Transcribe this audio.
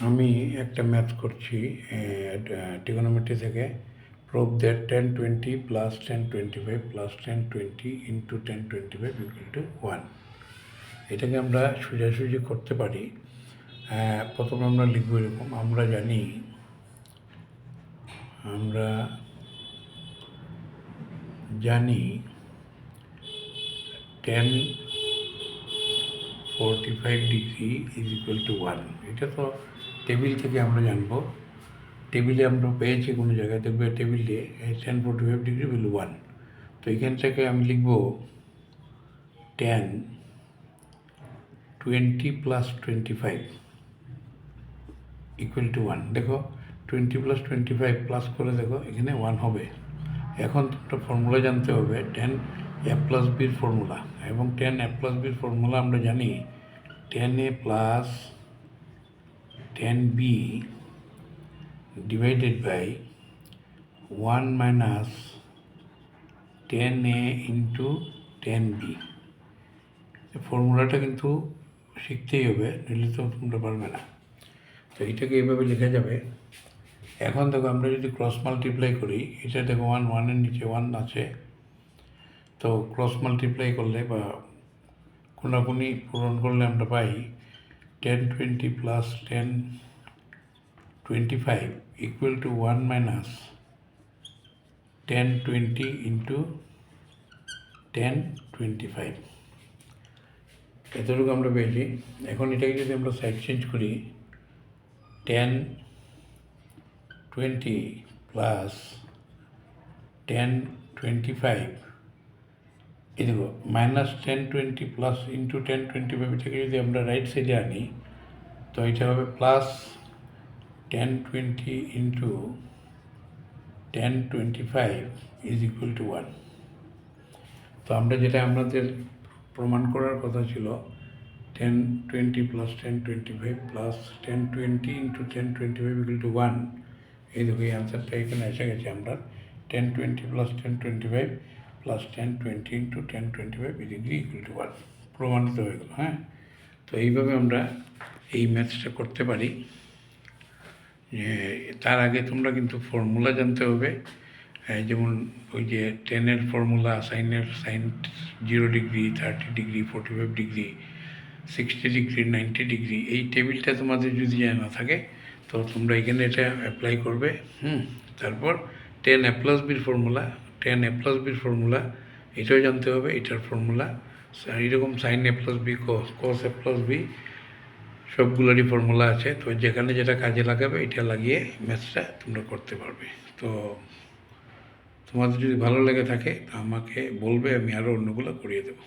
আমি একটা ম্যাথ করছি trigonometry থেকে prove that tan 20 plus tan 25 plus tan 20 into tan 25 equal to 1। এটাকে আমরা সোজাসুজি করতে পারি। প্রথমে আমরা লিখব এরকম, আমরা জানি tan 45 degree is equal to 1। এটা তো টেবিল থেকে আমরা জানবো, টেবিলে আমরা পেয়েছি কোনো জায়গায়, দেখবে টেবিলে tan 45 ডিগ্রি ভ্যালু 1। তো এখান থেকে আমি লিখব tan 20 প্লাস 25 ইকুয়াল টু 1। দেখো 20 প্লাস 25 প্লাস করে দেখো এখানে 1 হবে। এখন তোমরা ফর্মুলা জানতে হবে tan a প্লাস বির ফর্মুলা, এবং tan a প্লাস বির ফর্মুলা আমরা জানি tan a plus tan b divided by 1 minus tan a into tan b। ফর্মুলাটা কিন্তু শিখতেই হবে, নইলে তো তোমরা পারবে না। তো এইটাকে এইভাবে লেখা যাবে। এখন দেখো আমরা যদি ক্রস মাল্টিপ্লাই করি, এটা দেখো 1 নিচে 1 আছে, তো ক্রস মাল্টিপ্লাই করলে বা কোনাকুনি পূরণ করলে আমরা পাই tan 20 plus tan 25 equal to 1 minus tan 20 into tan 25। এতটুকু আমরা পেয়েছি। এখন এটাকে যদি আমরা সাইড চেঞ্জ করি, tan 20 প্লাস tan 25, এই দেখো minus tan 20 plus into tan 25, এটাকে যদি আমরা রাইট সাইডে আনি তো এটা হবে plus tan 20 into tan 25 is equal to 1। তো আমরা যেটা আমাদের প্রমাণ করার কথা ছিল tan 20 plus tan 25 plus tan 20 into tan 25 equal to 1, এই দেখো এই অ্যান্সারটা এখানে এসে গেছে। আমরা tan 20 plus tan 25 plus tan 20 into tan 25 degree equal to 1 প্রমাণিত হয়ে গেল। হ্যাঁ, তো এইভাবে আমরা এই ম্যাথসটা করতে পারি। তার আগে তোমরা কিন্তু ফর্মুলা জানতে হবে, যেমন ওই যে টেনের formula, sine 0 degree, 30 degree, 45 degree, 60 degree, 90 degree, এই টেবিলটা তোমাদের যদি জানা থাকে তো তোমরা এখানে এটা অ্যাপ্লাই করবে। তারপর tan a প্লাস বির ফর্মুলা এটাও জানতে হবে, এটার ফর্মুলা এইরকম sin a plus B, cos a plus B, সবগুলোরই ফর্মুলা আছে। তো যেখানে যেটা কাজে লাগাবে এটা লাগিয়ে ম্যাথসটা তোমরা করতে পারবে। তো তোমাদের যদি ভালো লেগে থাকে আমাকে বলবে, আমি আরও অন্যগুলো করিয়ে দেবো।